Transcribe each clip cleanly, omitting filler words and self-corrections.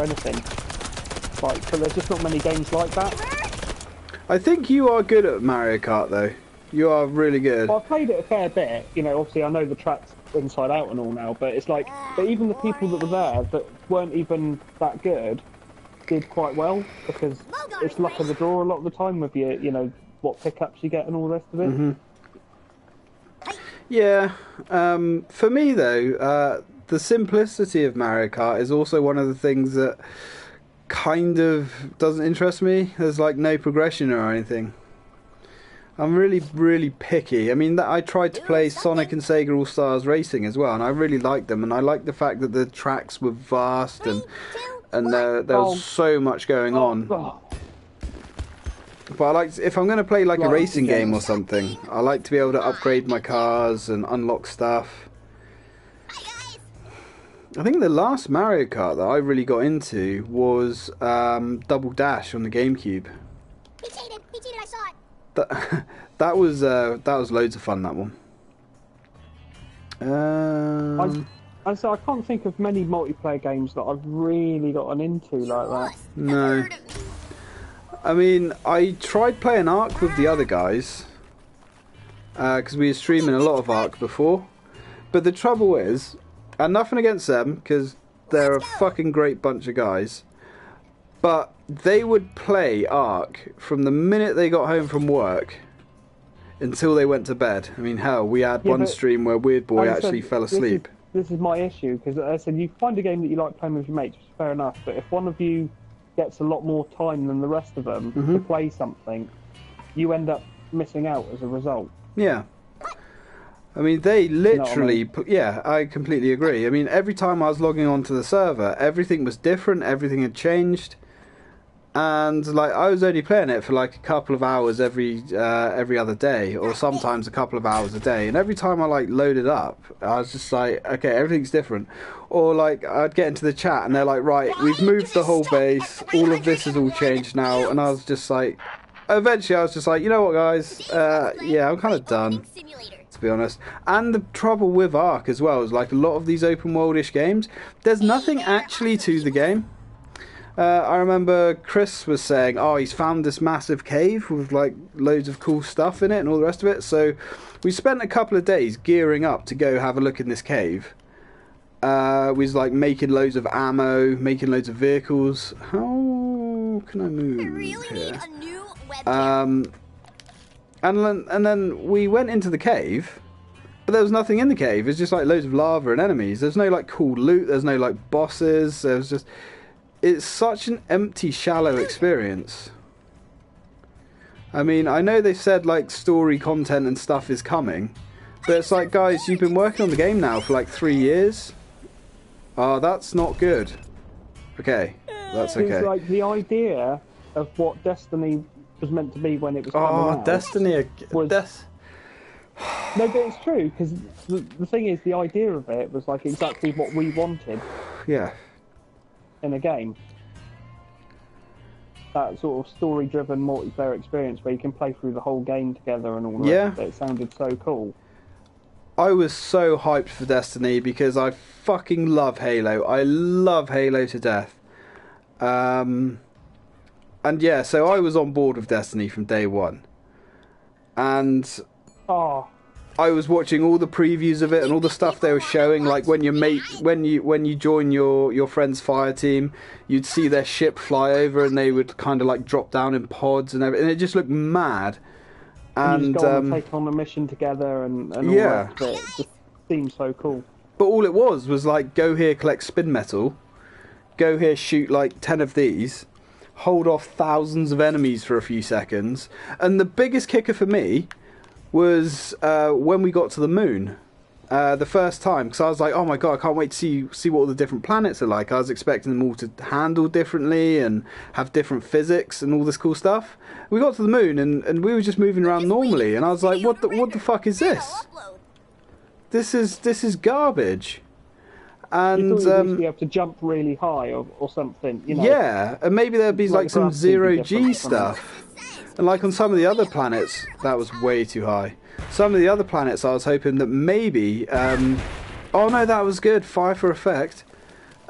for anything. Like, but there's just not many games like that. I think you are good at Mario Kart, though. You are really good. Well, I've played it a fair bit. You know, obviously I know the tracks inside out and all now, but it's like, but even the people that were there that weren't even that good did quite well, because it's luck of the draw a lot of the time with you know, what pickups you get and all the rest of it. Mm-hmm. Yeah. For me, though, the simplicity of Mario Kart is also one of the things that kind of doesn't interest me. There's like no progression or anything. I'm really, really picky. I mean, I tried to play Sonic and Sega All-Stars Racing as well, and I really liked them, and I liked the fact that the tracks were vast and there was so much going on. But I like, if I'm going to play like a racing game or something, I like to be able to upgrade my cars and unlock stuff. I think the last Mario Kart that I really got into was Double Dash on the GameCube. He cheated, I saw it. That was loads of fun, that one. I can't think of many multiplayer games that I've really gotten into like that. No. I mean, I tried playing Ark with the other guys, because we were streaming a lot of Ark before. But the trouble is, and nothing against them, because they're a fucking great bunch of guys, but they would play Ark from the minute they got home from work until they went to bed. I mean, hell, we had one stream where Weird Boy actually fell asleep. This is my issue, because I said you find a game that you like playing with your mates, which is fair enough, but if one of you gets a lot more time than the rest of them to play something, you end up missing out as a result. Yeah. I mean, they literally... You know what I mean? Yeah, I completely agree. I mean, every time I was logging onto the server, everything was different, everything had changed. And, like, I was only playing it for, like, a couple of hours every other day, or sometimes a couple of hours a day. And every time I, like, loaded up, I was just like, okay, everything's different. Or, like, I'd get into the chat, and they're like, right, we've moved the whole base, all of this is all changed now. And I was just like... Eventually, I was just like, you know what, guys? Yeah, I'm kind of done, to be honest. And the trouble with Ark as well is, like, a lot of these open world-ish games, there's nothing actually to the game. I remember Chris was saying, oh, he's found this massive cave with like loads of cool stuff in it and all the rest of it. So we spent a couple of days gearing up to go have a look in this cave. We was like making loads of ammo, making loads of vehicles. How can I move here? And then we went into the cave, but there was nothing in the cave. It's just like loads of lava and enemies. There's no like cool loot. There's no like bosses. There was just... It's such an empty, shallow experience. I mean, I know they said, like, story content and stuff is coming, but it's like, guys, you've been working on the game now for, like, 3 years? Oh, that's not good. Okay, that's okay. It's like the idea of what Destiny was meant to be when it was coming out. Destiny... No, but it's true, because the thing is, the idea of it was, like, exactly what we wanted. Yeah. In a game, that sort of story-driven multiplayer experience where you can play through the whole game together and all that. Yeah. It sounded so cool. I was so hyped for Destiny because I fucking love Halo. I love Halo to death. And yeah, so I was on board with Destiny from day one. And I was watching all the previews of it and all the stuff they were showing, like when you join your friend's fire team, you'd see their ship fly over and they would kind of like drop down in pods and everything. And it just looked mad. And you just go and take on a mission together and all that. It just seemed so cool. But all it was like, go here, collect spin metal, go here, shoot like 10 of these, hold off thousands of enemies for a few seconds. And the biggest kicker for me was when we got to the moon the first time, because I was like, oh my god, I can't wait to see what all the different planets are like. I was expecting them all to handle differently and have different physics and all this cool stuff. We got to the moon and we were just moving around normally, and I was like, what the fuck is this? This is garbage. And you thought you'd be able to jump really high or something, you know. Yeah, and maybe there'd be like some zero-G stuff. And like on some of the other planets, that was way too high. Some of the other planets, I was hoping that maybe... oh no, that was good. Fire for effect.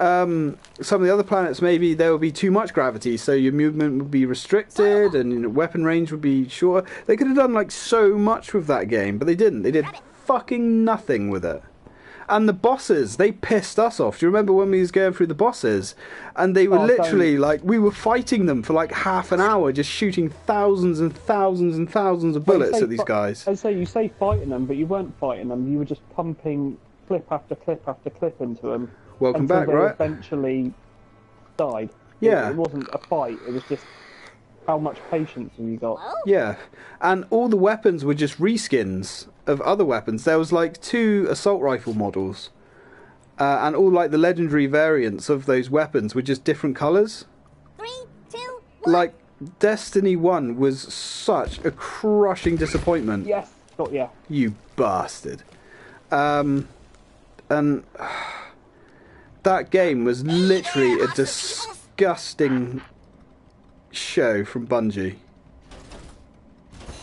some of the other planets, maybe there would be too much gravity, so your movement would be restricted and weapon range would be shorter. They could have done like so much with that game, but they didn't. They did fucking nothing with it. And the bosses, they pissed us off. Do you remember when we was going through the bosses? And they were literally like, we were fighting them for like half an hour, just shooting thousands and thousands and thousands of bullets at these guys. And so you say fighting them, but you weren't fighting them. You were just pumping clip after clip after clip into them. Welcome back, they right? Eventually died. Yeah. It wasn't a fight. It was just how much patience have you got? Yeah. And all the weapons were just reskins of other weapons. There was like 2 assault rifle models, and all like the legendary variants of those weapons were just different colours. 3, 2, 1. Like Destiny 1 was such a crushing disappointment. Yes, got ya. You bastard. And that game was literally a disgusting show from Bungie.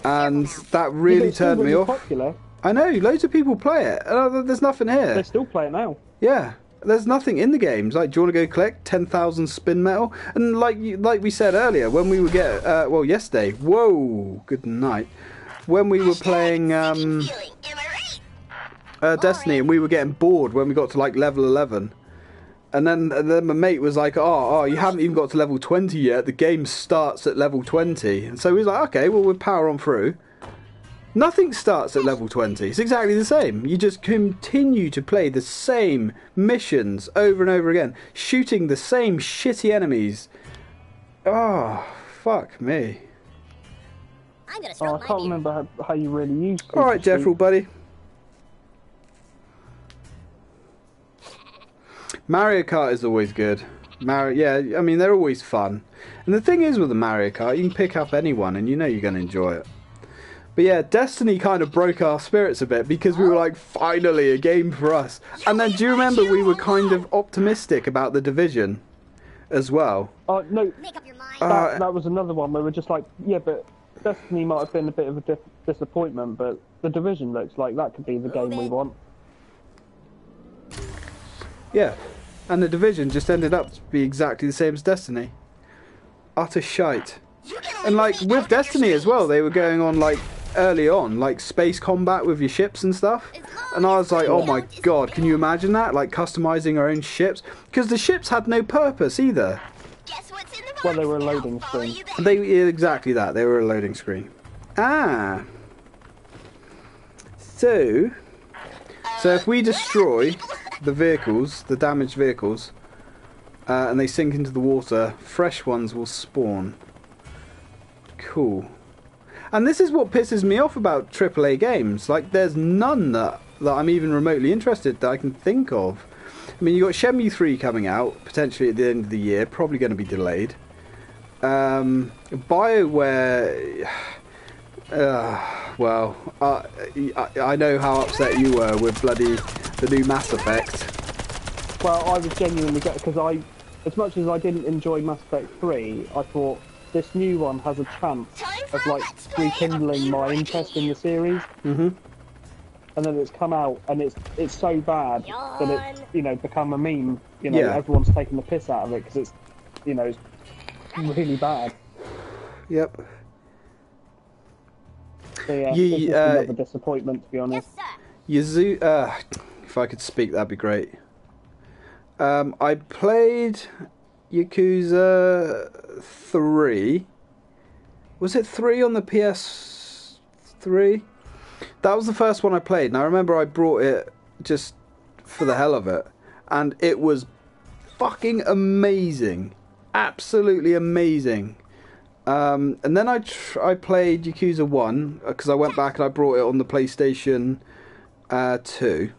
And that really turned me off. Popular. I know, loads of people play it. There's nothing here. They still play it now. Yeah, there's nothing in the games. Like, do you want to go collect 10,000 spin metal? And like we said earlier, when we were yesterday. Whoa, good night. When we were playing Destiny, and we were getting bored when we got to like level 11. And then my mate was like, oh, you haven't even got to level 20 yet. The game starts at level 20. And so he was like, okay, well, we'll power on through. Nothing starts at level 20. It's exactly the same. You just continue to play the same missions over and over again, shooting the same shitty enemies. Oh, fuck me. I'm gonna I can't remember how you really used to. Alright, Jeffrey, buddy. Mario Kart is always good. Yeah, I mean, they're always fun. And the thing is with the Mario Kart, you can pick up anyone and you know you're going to enjoy it. But yeah, Destiny kind of broke our spirits a bit because we were like, finally, a game for us. And then do you remember we were kind of optimistic about The Division as well? No, Make up your mind. that was another one where we're just like, yeah, but Destiny might have been a bit of a disappointment, but The Division looks like that could be the game we want. Yeah. And The Division just ended up to be exactly the same as Destiny. Utter shite. And like with Destiny as well, they were going on like early on, like space combat with your ships and stuff. And I was like, oh my god, can you imagine that? Like customizing our own ships? Because the ships had no purpose either. Guess what's in the box? Well, they were a loading screen. Exactly that, they were a loading screen. Ah. So if we destroy the vehicles, the damaged vehicles, and they sink into the water, fresh ones will spawn. Cool. And this is what pisses me off about AAA games. Like, there's none that I'm even remotely interested that I can think of. I mean, you got Shenmue 3 coming out, potentially at the end of the year, probably going to be delayed. BioWare... I know how upset you were with the new Mass Effect. Well, I was genuinely gutted because as much as I didn't enjoy Mass Effect 3, I thought this new one has a chance of like rekindling my interest in the series. Mm-hmm. And then it's come out and it's so bad that it's become a meme. Everyone's taking the piss out of it because it's really bad. Yep. So yeah, it's just another disappointment, to be honest. Yes, sir. If I could speak, that'd be great. I played Yakuza 3. Was it 3 on the PS3? That was the first one I played, and I remember I brought it just for the hell of it, and it was fucking amazing. Absolutely amazing. And then I played Yakuza 1, because I went back and I brought it on the PlayStation 2.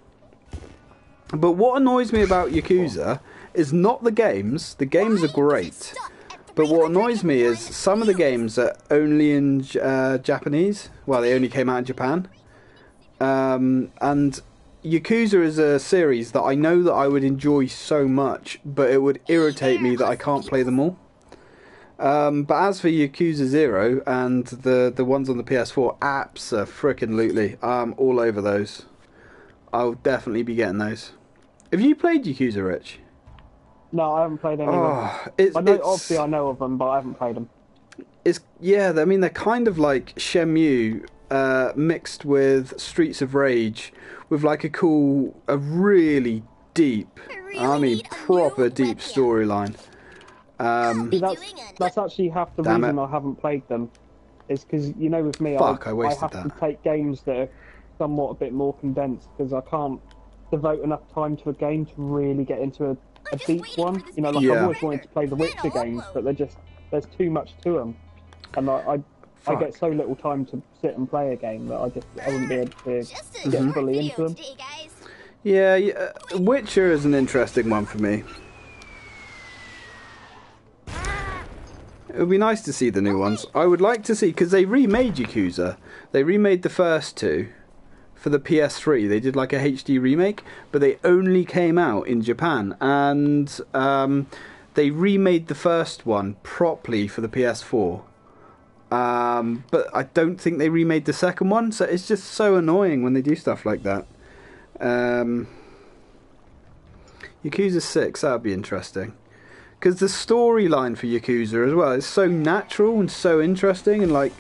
But what annoys me about Yakuza is not the games. The games are great. But what annoys me is some of the games are only in Japanese. Well, they only came out in Japan. And Yakuza is a series that I know that I would enjoy so much, but it would irritate me that I can't play them all. But as for Yakuza 0 and the ones on the PS4, abso-frickin-lutely, I'm all over those. I'll definitely be getting those. Have you played Yakuza, Rich? No, I haven't played any of them. It's, I know, it's, obviously, I know of them, but I haven't played them. It's yeah. I mean, they're kind of like Shenmue mixed with Streets of Rage, with like a really deep, I mean, proper deep storyline. See, that's actually half the Damn reason it. I haven't played them. Is because, you know, with me, Fuck, I I wasted have that. to take games that are somewhat a bit more condensed, because I can't devote enough time to a game to really get into a deep one. You know, like I've Yeah. always wanted to play the Witcher games, but there's too much to them, and I Fuck. get so little time to sit and play a game that I wouldn't be able to Just a get short fully video into them. today, guys. Yeah, Witcher is an interesting one for me. It would be nice to see the new ones. I would like to see, because they remade Yakuza. They remade the first two for the PS3. They did like a HD remake, but they only came out in Japan. And they remade the first one properly for the PS4. But I don't think they remade the second one, so it's just so annoying when they do stuff like that. Yakuza 6, that would be interesting. Because the storyline for Yakuza as well is so natural and so interesting, and like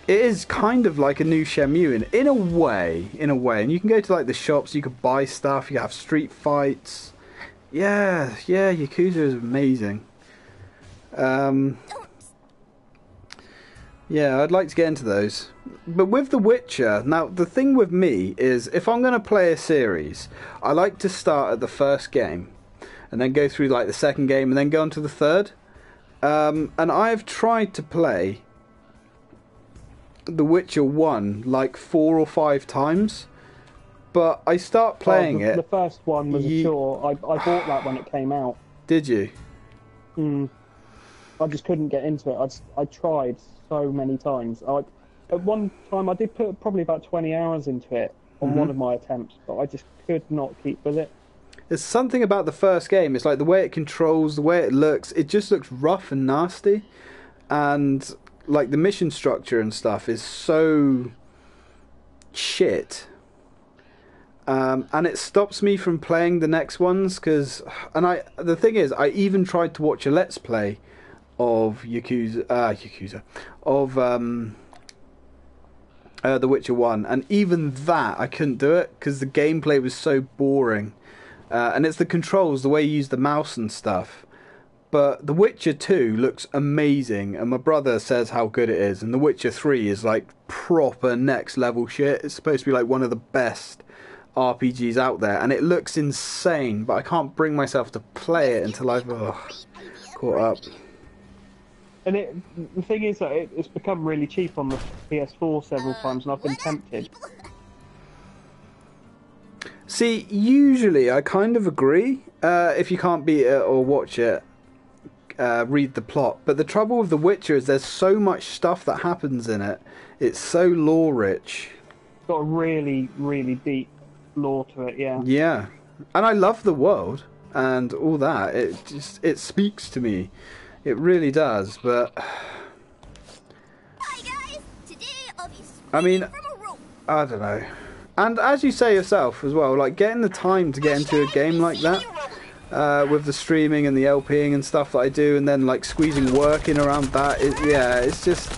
it is kind of like a new Shenmue in a way. And you can go to like the shops, you can buy stuff, you can have street fights. Yeah, Yakuza is amazing. Yeah, I'd like to get into those. But with The Witcher, now the thing with me is if I'm going to play a series, I like to start at the first game and then go through like the second game and then go on to the third. And I've tried to play The Witcher 1 like 4 or 5 times, but I start playing The first one was a chore. I bought that when it came out. Did you? I just couldn't get into it. I tried so many times. At one time, I did put probably about 20 hours into it on one of my attempts, but I just could not keep with it. There's something about the first game. It's like the way it controls, the way it looks. It just looks rough and nasty, and like the mission structure and stuff is so shit. And it stops me from playing the next ones because, the thing is, I even tried to watch a Let's Play of Yakuza, of The Witcher 1, and even that I couldn't do it because the gameplay was so boring. And it's the controls, the way you use the mouse and stuff. But The Witcher 2 looks amazing, and my brother says how good it is, and The Witcher 3 is like proper next level shit. It's supposed to be like one of the best RPGs out there, and it looks insane, but I can't bring myself to play it until I've caught up. And the thing is that it's become really cheap on the PS4 several times, and I've been tempted. See, usually I kind of agree. If you can't beat it or watch it, read the plot. But the trouble with The Witcher is there's so much stuff that happens in it. It's so lore-rich. It's got a really, really deep lore to it, yeah. Yeah. And I love the world and all that. It speaks to me. It really does, but Hi guys, today I'll be I mean, from a rope. I don't know. And as you say yourself as well, like getting the time to get into a game like that, with the streaming and the LPing and stuff that I do, and then like squeezing work in around that, it's just,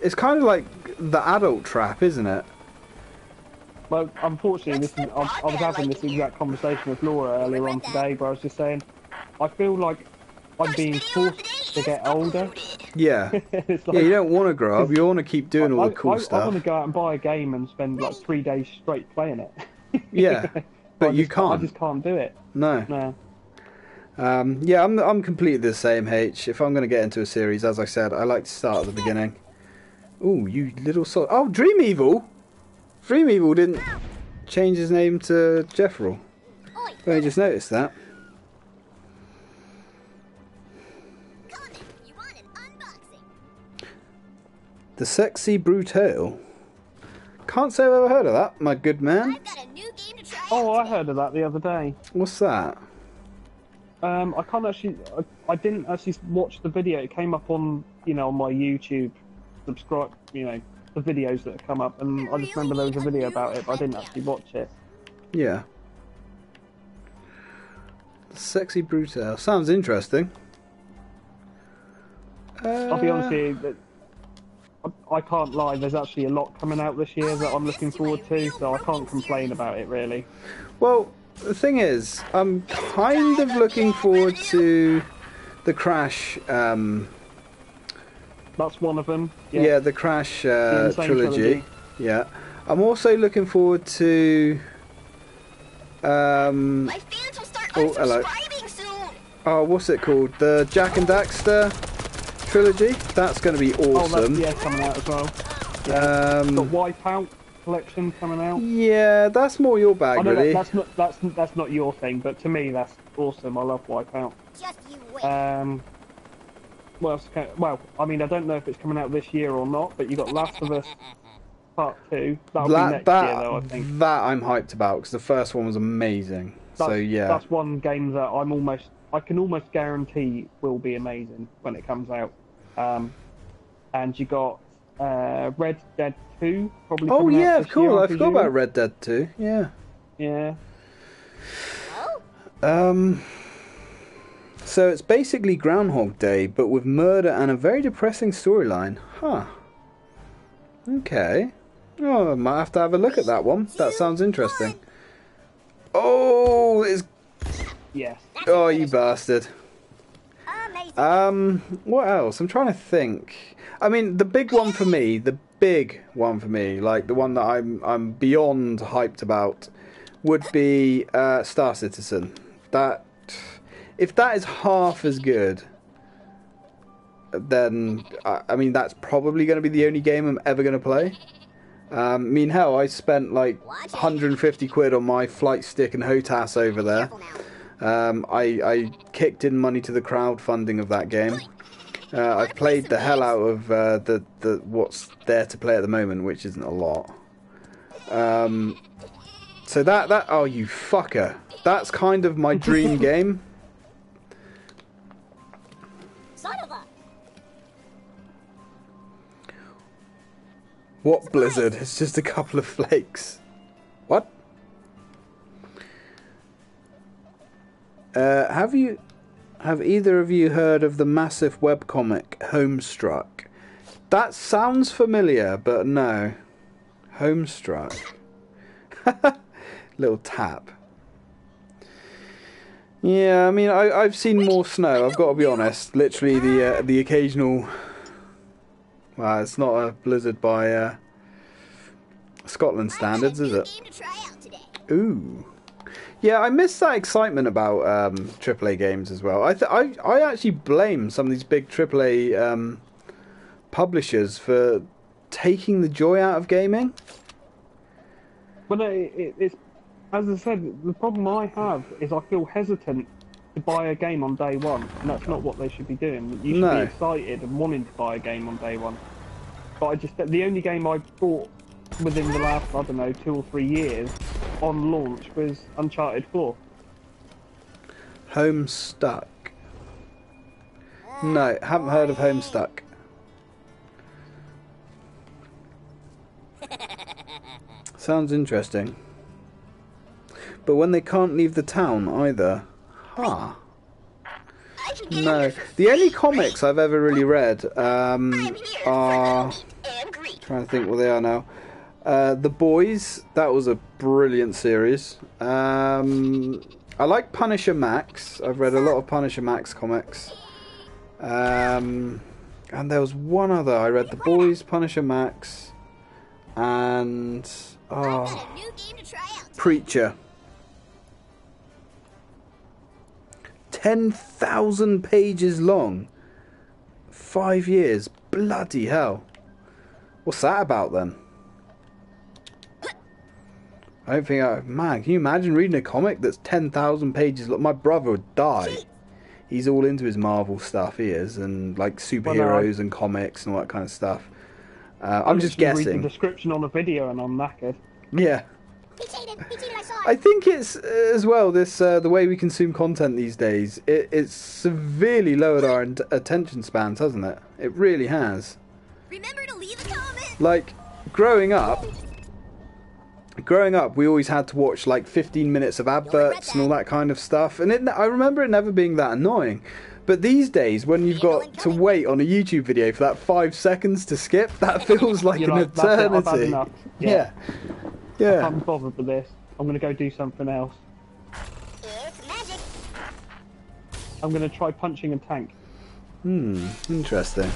it's kind of like the adult trap, isn't it? Well, unfortunately, I was having this exact conversation with Laura earlier on today, where I was just saying, I feel like I'm being forced to get older. Yeah. It's like, Yeah, you don't want to grow up, you want to keep doing all the cool I stuff. want to go out and buy a game and spend like 3 days straight playing it. Yeah, but you can't. I just can't do it. No. No. Yeah, I'm completely the same, H. If I'm going to get into a series, as I said, I like to start at the beginning. Ooh, you little soul. Oh, Dream Evil! Dream Evil didn't change his name to Jeffrey. I just noticed that. You want an unboxing? The Sexy Brutale. Can't say I've ever heard of that, my good man. I've got a new game to try. Oh, I heard of that the other day. What's that? I can't actually. I didn't actually watch the video. It came up on on my YouTube. Subscribe, the videos that have come up, and I just remember there was a video about it, but I didn't actually watch it. Yeah. Sexy Brutal. Sounds interesting. I'll be honest with you, that I can't lie, there's actually a lot coming out this year that I'm looking forward to, so I can't complain about it really. Well, the thing is, I'm kind of looking forward to the Crash. That's one of them. Yeah, the Crash The Insane trilogy. Yeah, I'm also looking forward to. My fans will start Oh, hello. unsubscribing soon. Oh, what's it called? The Jack and Daxter trilogy. That's going to be Oh, awesome. that's coming out as well. Got Wipeout collection coming out. Yeah, that's more your bag, I know really. that's not your thing, but to me that's awesome. I love Wipeout. Just you wait. What else well, I mean, I don't know if it's coming out this year or not, but you got Last of Us Part 2. That'll be next year, though, I think. That I'm hyped about because the first one was amazing. So yeah, that's one game that I can almost guarantee will be amazing when it comes out. And you got Red Dead 2 probably. Oh coming yeah, out of this year, course. I I forgot presume. about Red Dead 2. Yeah. Yeah. So it's basically Groundhog Day, but with murder and a very depressing storyline. Huh. Okay. Oh, I might have to have a look at that one. That sounds interesting. Oh, it's... Yes. Oh, you bastard. Amazing. What else? I'm trying to think. I mean, the big one for me, like the one that I'm beyond hyped about, would be Star Citizen. That, if that is half as good, then I mean that's probably going to be the only game I'm ever going to play. I mean, hell, I spent like 150 quid on my flight stick and HOTAS over there. I kicked in money to the crowdfunding of that game. I've played the hell out of the what's there to play at the moment, which isn't a lot. So that oh, you fucker, that's kind of my dream game. Son of a. What Blizzard? It's just a couple of flakes. What? Have either of you heard of the massive webcomic Homestruck? That sounds familiar, but no. Homestruck. Little tap. Yeah, I mean, I've seen more snow, I've got to be honest. Literally the occasional... Well, it's not a blizzard by Scotland standards, is it? Game to try out today. Ooh. Yeah, I miss that excitement about AAA games as well. I actually blame some of these big AAA publishers for taking the joy out of gaming. But it's, as I said, the problem I have is I feel hesitant to buy a game on day one, and that's not what they should be doing. You should be excited and wanting to buy a game on day one. But the only game I bought within the last, I don't know, 2 or 3 years on launch was Uncharted 4. Homestuck. No, haven't heard of Homestuck. Sounds interesting. But when they can't leave the town either. Huh. No. The only comics I've ever really read are... trying to think what they are now. The Boys, that was a brilliant series. I like Punisher Max. I've read a lot of Punisher Max comics. And there was one other. I read The Boys, Punisher Max, and Preacher. 10,000 pages long. 5 years. Bloody hell. What's that about then? I don't think man, can you imagine reading a comic that's 10,000 pages long? My brother would die. He's all into his Marvel stuff, he is, and like superheroes and comics and all that kind of stuff. I'm just guessing. Read the description on a video and I'm knackered. Yeah. I think it's as well this the way we consume content these days. It's severely lowered our attention spans, hasn't it? It really has. Remember to leave a comment. Like growing up, growing up, we always had to watch like 15 minutes of adverts and all that kind of stuff. And I remember it never being that annoying. But these days, when you've got to wait on a YouTube video for that 5 seconds to skip, that feels like an That's it, I've had eternity. enough. Yeah. I Yeah. can't be bothered with this. I'm going to go do something else. It's magic. I'm going to try punching a tank. Interesting.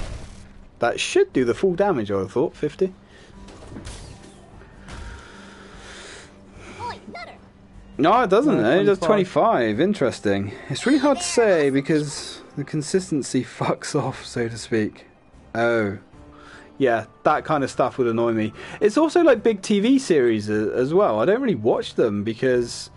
That should do the full damage, I would have thought. 50. Oi, nutter. No, it doesn't. No, It does 25. 25. Interesting. It's really hard to say because the consistency fucks off, so to speak. Oh. Yeah, that kind of stuff would annoy me. It's also like big TV series as well. I don't really watch them because,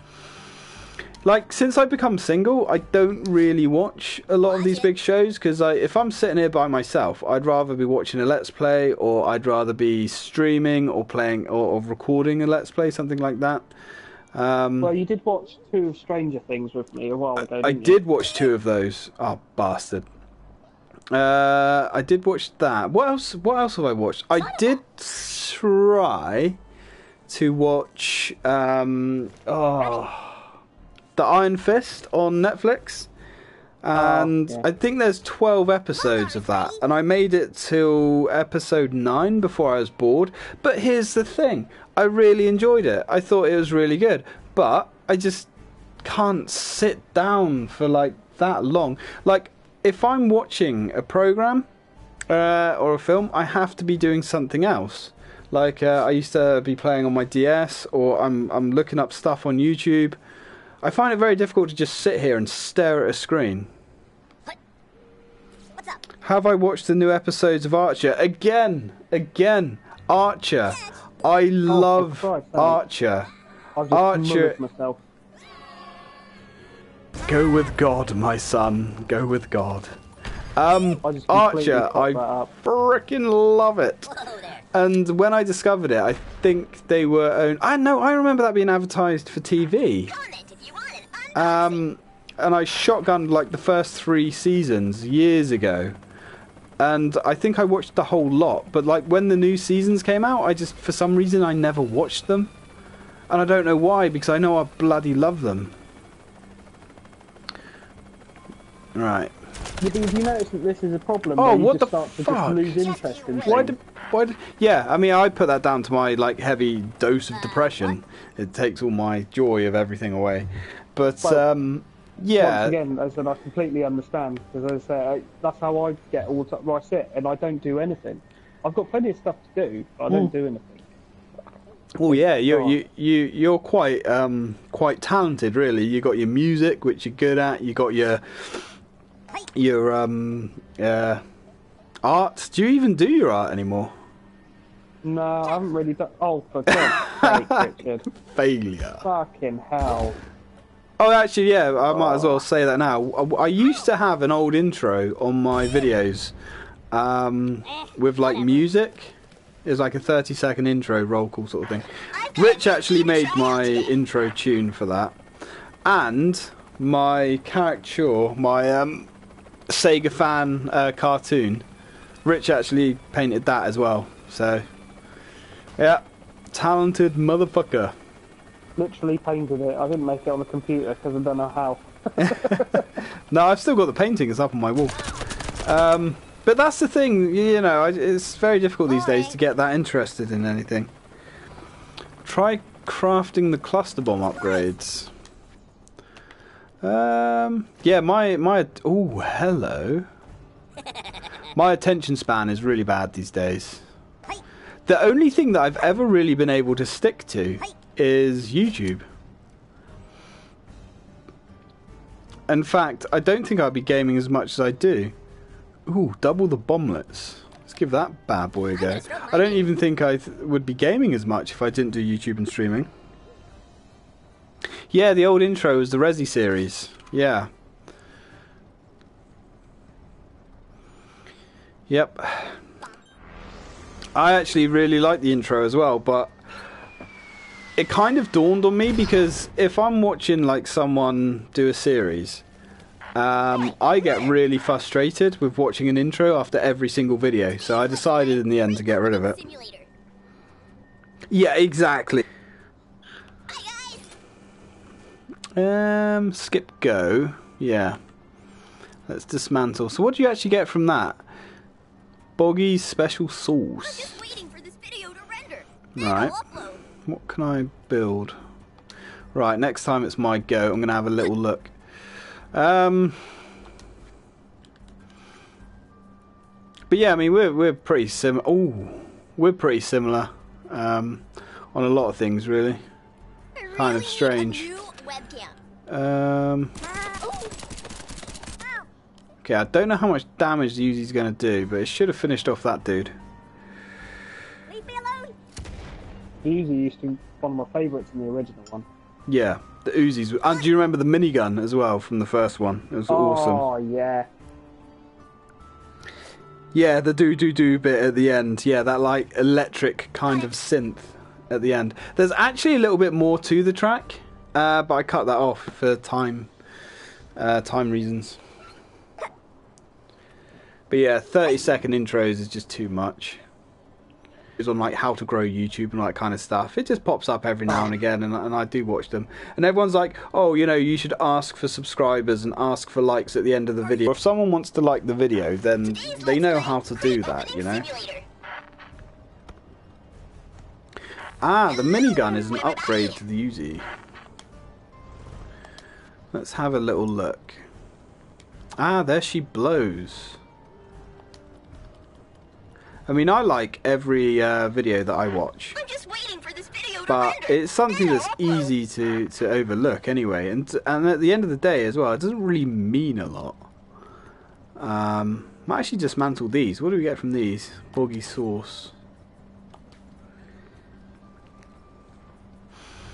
like, since I've become single, I don't really watch a lot of these big shows because if I'm sitting here by myself, I'd rather be watching a Let's Play, or I'd rather be streaming or playing or recording a Let's Play, something like that. Well, you did watch 2 of Stranger Things with me a while ago, I didn't you? did watch 2 of those. Oh, bastard. I did watch that. What else? What else have I watched? I did try to watch the Iron Fist on Netflix, and yeah. I think there's 12 episodes of that, and I made it till episode 9 before I was bored. But here's the thing: I really enjoyed it. I thought it was really good, but I just can't sit down for like that long. Like, if I'm watching a program or a film, I have to be doing something else. Like I used to be playing on my DS, or I'm looking up stuff on YouTube. I find it very difficult to just sit here and stare at a screen. What's up? Have I watched the new episodes of Archer? Again, Archer. I love Christ's sake. Archer. I've just Archer. mullered myself. Go with God, my son. Go with God. I just completely Archer, fucked I that up. freaking love it. Whoa there. And when I discovered it, I think they were owned. I know. I remember that being advertised for TV. Comment if you want an unboxing. And I shotgunned like the first 3 seasons years ago, and I think I watched the whole lot. But like when the new seasons came out, I just, for some reason, I never watched them, and I don't know why, because I know I bloody love them. Right. Yeah, but have you noticed that this is a problem? Oh, where you what just the start to fuck? just lose interest in Why things? yeah, I mean, I put that down to my like heavy dose of depression. It takes all my joy of everything away. But Well, yeah, Once again, as I said, I completely understand, because as I say, that's how I get all the time. Where I sit and I don't do anything. I've got plenty of stuff to do, but I don't do anything. well, yeah, you're quite talented, really. You got your music, which you're good at. You got your art. Do you even do your art anymore? No, I haven't really done. Oh, for God's sake, Richard! Failure. Fucking hell! Oh, actually, yeah, I might as well say that now. I used to have an old intro on my videos with like music. It was like a 30-second intro roll call sort of thing. Rich actually made my intro tune for that, and my caricature, my Sega fan cartoon. Rich actually painted that as well. So, yeah, talented motherfucker. Literally painted it. I didn't make it on the computer because I don't know how. No, I've still got the painting. It's up on my wall. But that's the thing, you know, it's very difficult these days to get that interested in anything. Try crafting the cluster bomb upgrades. Yeah, my oh, hello. My attention span is really bad these days. The only thing that I've ever really been able to stick to is YouTube. In fact, I don't think I'd be gaming as much as I do. Ooh, double the bomblets. Let's give that bad boy a go. I don't even think I would be gaming as much if I didn't do YouTube and streaming. Yeah, the old intro was the Resi series. Yeah. Yep. I actually really like the intro as well, but it kind of dawned on me because if I'm watching like someone do a series, I get really frustrated with watching an intro after every single video, so I decided in the end to get rid of it. Simulator. Yeah, exactly. Skip go. Yeah. Let's dismantle. So what do you actually get from that? Boggy's special I'm sauce. just waiting for this video to render. Right. I'll upload. What can I build? Right, next time it's my go. I'm going to have a little look. But yeah, I mean we're pretty similar. Oh, we're pretty similar on a lot of things, really. I really Kind of need a strange. new webcam. Okay, I don't know how much damage the Uzi's going to do, but it should have finished off that dude. Leave me alone. The Uzi used to be one of my favourites in the original one. Yeah, the Uzis. And do you remember the minigun as well from the first one? It was awesome. Oh, yeah. Yeah, the do bit at the end. Yeah, that like electric kind of synth at the end. There's actually a little bit more to the track, but I cut that off for time reasons. But yeah, 30-second intros is just too much. It's on like how to grow YouTube and all that kind of stuff. It just pops up every now and again, and I do watch them. And everyone's like, oh, you know, you should ask for subscribers and ask for likes at the end of the video. If someone wants to like the video, then they know how to do that, you know. Ah, the minigun is an upgrade to the Uzi. Let's have a little look. Ah, there she blows. I mean, I like every video that I watch, I'm just waiting for this video to but render. it's something that's Upload. easy to overlook anyway. And at the end of the day as well, it doesn't really mean a lot. Might actually dismantle these. What do we get from these? Boggy sauce.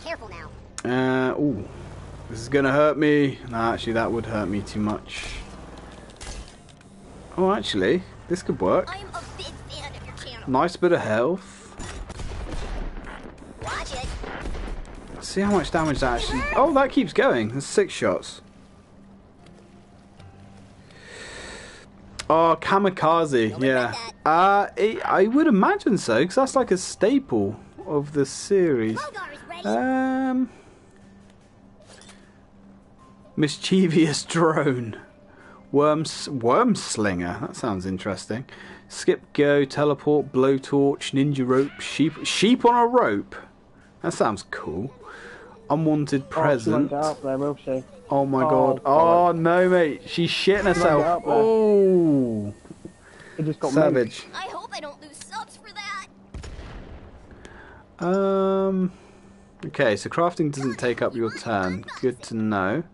Careful now. Ooh, this is gonna hurt me. No, actually, that would hurt me too much. Oh, actually, this could work. I'm a big fan of your channel. Nice bit of health. Watch it. See how much damage that actually... Oh, that keeps going. There's 6 shots. Oh, kamikaze. Yeah. I would imagine so, because that's like a staple of the series. Logar is ready. Mischievous drone. Worm slinger. That sounds interesting. Skip, go, teleport, blowtorch, ninja rope, sheep on a rope. That sounds cool. Unwanted present. Oh, she won't get up there, will she? Oh my Oh, god. Oh no, mate. She's shitting get herself. up there. Oh. It just got Savage. I hope I don't lose subs for that. Okay, so crafting doesn't take up your turn. Good to know.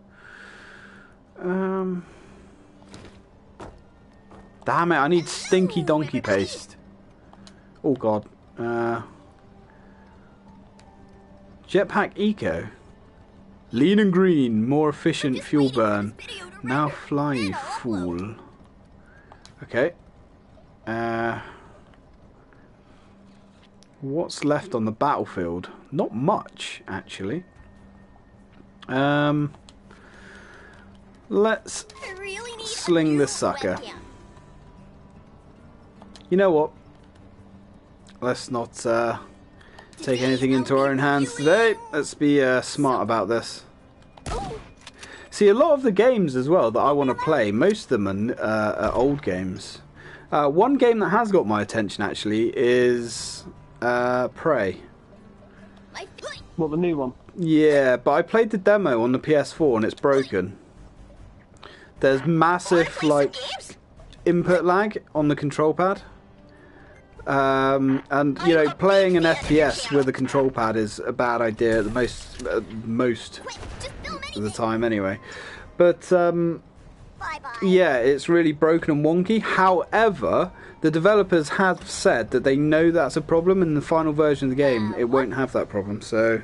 Damn it, I need stinky donkey paste. Oh god. Jetpack Eco. Lean and green, more efficient fuel burn. Now fly, you fool. Okay. What's left on the battlefield? Not much, actually. Let's I really need sling a this new sucker. webcam. You know what? Let's not take anything into our own hands today. Let's be smart about this. See, a lot of the games as well that I want to play, most of them are old games. One game that has got my attention actually is Prey. My foot. What, the new one? Yeah, but I played the demo on the PS4 and it's broken. There's massive like input lag on the control pad. And you know, playing an FPS with a control pad is a bad idea at the most of the time anyway. But Bye-bye. yeah, it's really broken and wonky. However, the developers have said that they know that's a problem in the final version of the game. It won't have that problem, so...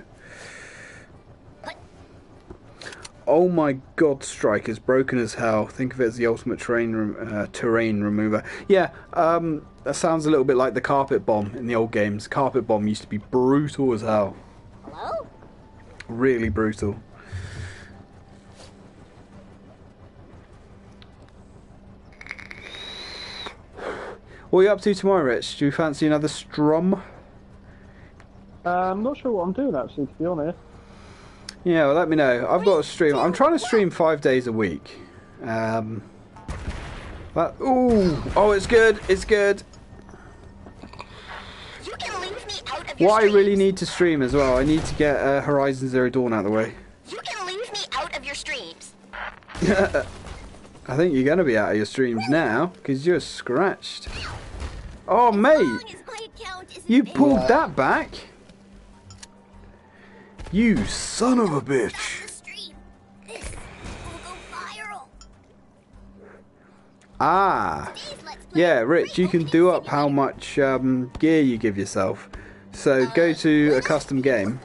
Oh my god, Strike is broken as hell. Think of it as the ultimate terrain remover. Yeah, that sounds a little bit like the carpet bomb in the old games. Carpet bomb used to be brutal as hell. Hello? Really brutal. What are you up to tomorrow, Rich? Do you fancy another strum? I'm not sure what I'm doing, actually, to be honest. Yeah, well, let me know. I've got a stream. I'm trying to stream 5 days a week. Oh, it's good. It's good. You can leave me out of your What I really streams. need to stream as well, I need to get Horizon Zero Dawn out of the way. You can leave me out of your streams. I think you're going to be out of your streams now, because you're scratched. Oh, mate! Long as my account isn't You banned. pulled that back? You son of a Stop bitch. the stream. This will go viral. Ah. Today's Let's Play Yeah, Rich, you can do up opening how much gear you give yourself. So go to a custom game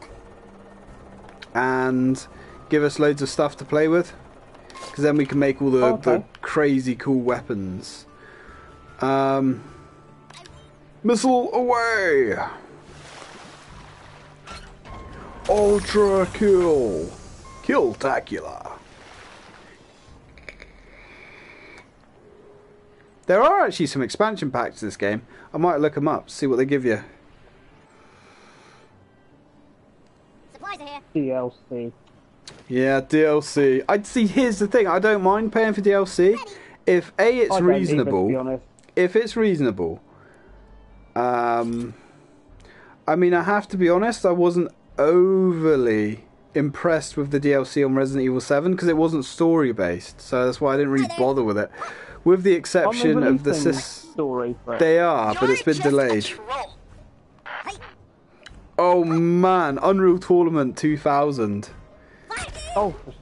and give us loads of stuff to play with. Because then we can make all the crazy cool weapons. Missile away! Ultra kill! Kill-tacular! There are actually some expansion packs to this game. I might look them up, see what they give you. Supplies are here. DLC. Yeah, DLC. I'd see. Here's the thing. I don't mind paying for DLC if it's I don't either, to be reasonable. honest. If it's reasonable. I mean, I have to be honest. I wasn't overly impressed with the DLC on Resident Evil 7 because it wasn't story based. So that's why I didn't really bother with it. With the exception of the story for it. They are, but it's been delayed. Oh man, Unreal Tournament 2000. Oh, that's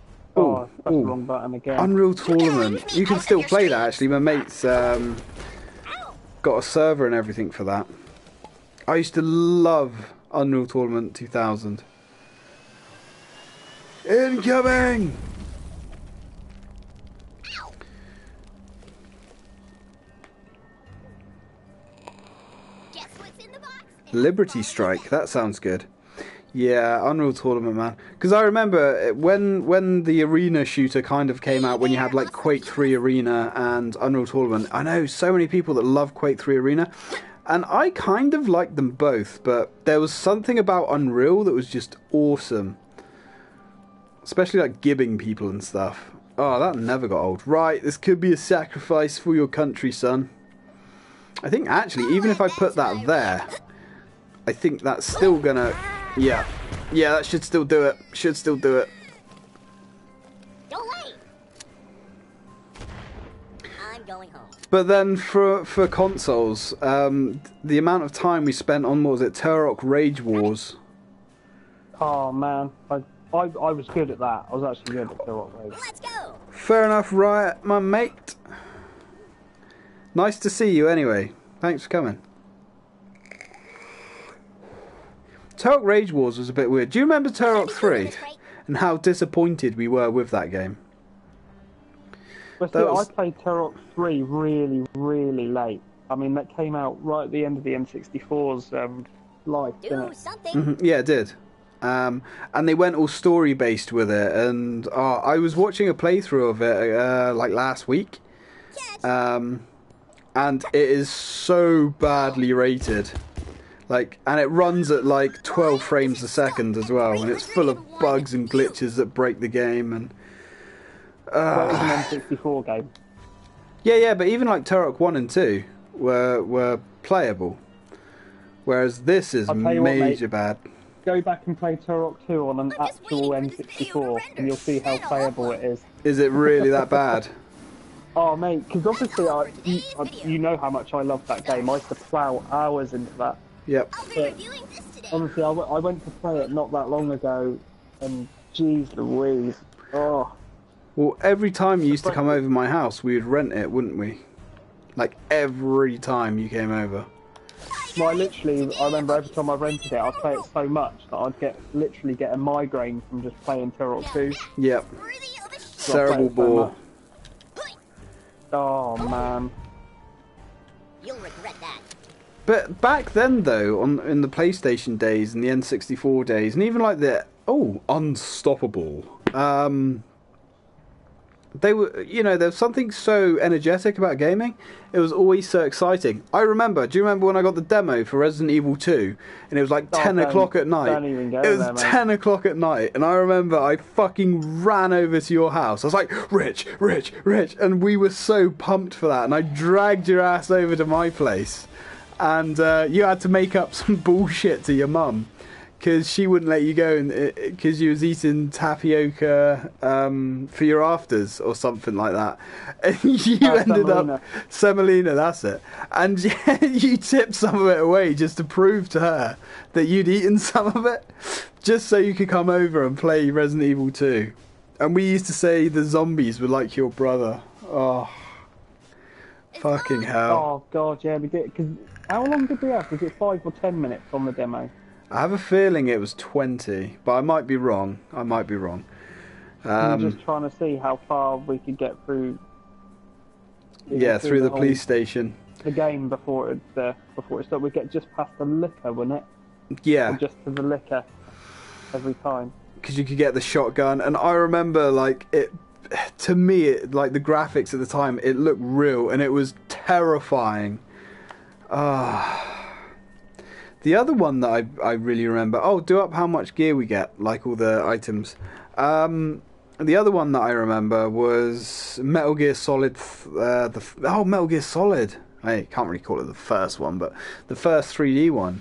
the wrong button again. Unreal Tournament. You can still play that actually. My mate's got a server and everything for that. I used to love Unreal Tournament 2000. Incoming! Guess what's in the box? Liberty Strike, that sounds good. Yeah, Unreal Tournament, man. Because I remember when the Arena shooter kind of came out, when you had like Quake 3 Arena and Unreal Tournament. I know so many people that love Quake 3 Arena, and I kind of liked them both, but there was something about Unreal that was just awesome. Especially like gibbing people and stuff. Oh, that never got old. Right, this could be a sacrifice for your country, son. I think actually, even if I put that there, I think that's still gonna... Yeah, that should still do it. Should still do it. Don't wait. I'm going home. But then for consoles, the amount of time we spent on, what was it, Turok Rage Wars. Oh man, I was good at that. I was actually good at Turok Rage. Let's go. Fair enough, Riot, my mate. Nice to see you anyway. Thanks for coming. Turok Rage Wars was a bit weird. Do you remember Turok 3? And how disappointed we were with that game? But see, I played Turok 3 really, really late. I mean, that came out right at the end of the N64's life, didn't Do it? something. Yeah, it did. And they went all story based with it. And I was watching a playthrough of it like last week. And it is so badly rated. Like, and it runs at like 12 frames a second as well, and it's full of bugs and glitches that break the game. And Well, it was an N64 game. yeah, but even like Turok 1 and 2 were playable, whereas this is I'll tell you what, major mate. bad. Go back and play Turok 2 on an I'm just actual waiting for this video N64, to and you'll see how render. playable it is. Is it really that bad? Oh, mate, because obviously you know how much I love that game. I used to plow hours into that. Yep. I'll be Yeah. reviewing this today. Honestly, I went to play it not that long ago, and jeez Louise. Oh, Well, every time you used to come over my house, we would rent it, wouldn't we? Like every time you came over. well, I remember every time I rented it, I'd play it so much that I'd literally get a migraine from just playing Turok 2. Yep. Worthy of a So I play Terrible it so bore. much. Oh man. You'll regret that. But back then, though, in the PlayStation days and the N64 days, and even like the Unstoppable. They were, you know, there's something so energetic about gaming. It was always so exciting. Do you remember when I got the demo for Resident Evil 2 and it was like 10 o'clock at night? Don't even go It was there, mate. 10 o'clock at night, and I remember I fucking ran over to your house. I was like, Rich, and we were so pumped for that, and I dragged your ass over to my place, and you had to make up some bullshit to your mum. Because she wouldn't let you go, because you was eating tapioca for your afters or something like that, and you ended semolina. up semolina. That's it. And you tipped some of it away just to prove to her that you'd eaten some of it, just so you could come over and play Resident Evil 2. And we used to say the zombies were like your brother. Oh, fucking hell! Oh god, yeah, we did. Cause how long did we have? Was it 5 or 10 minutes on the demo? I have a feeling it was 20, but I might be wrong. We were just trying to see how far we could get through. Through the police station. The game before it started. We'd get just past the liquor, wouldn't it? Yeah. Or just to the liquor every time. Because you could get the shotgun, and I remember, like, it. To me, like, the graphics at the time, it looked real, and it was terrifying. The other one that I really remember... Oh, do up how much gear we get, like all the items. The other one that I remember was Metal Gear Solid... Metal Gear Solid. I can't really call it the first one, but the first 3D one.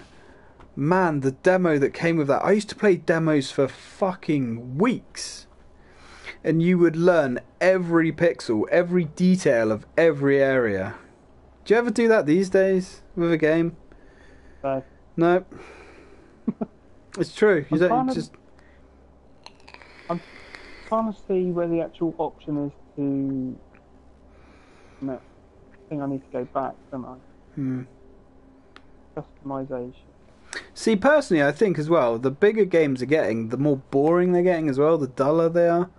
Man, the demo that came with that... I used to play demos for fucking weeks. And you would learn every pixel, every detail of every area. Do you ever do that these days with a game? No. It's true. I'm trying to see where the actual option is to... No, I think I need to go back, don't I? Customization. See, personally, I think as well, the bigger games are getting, the more boring they're getting as well, the duller they are.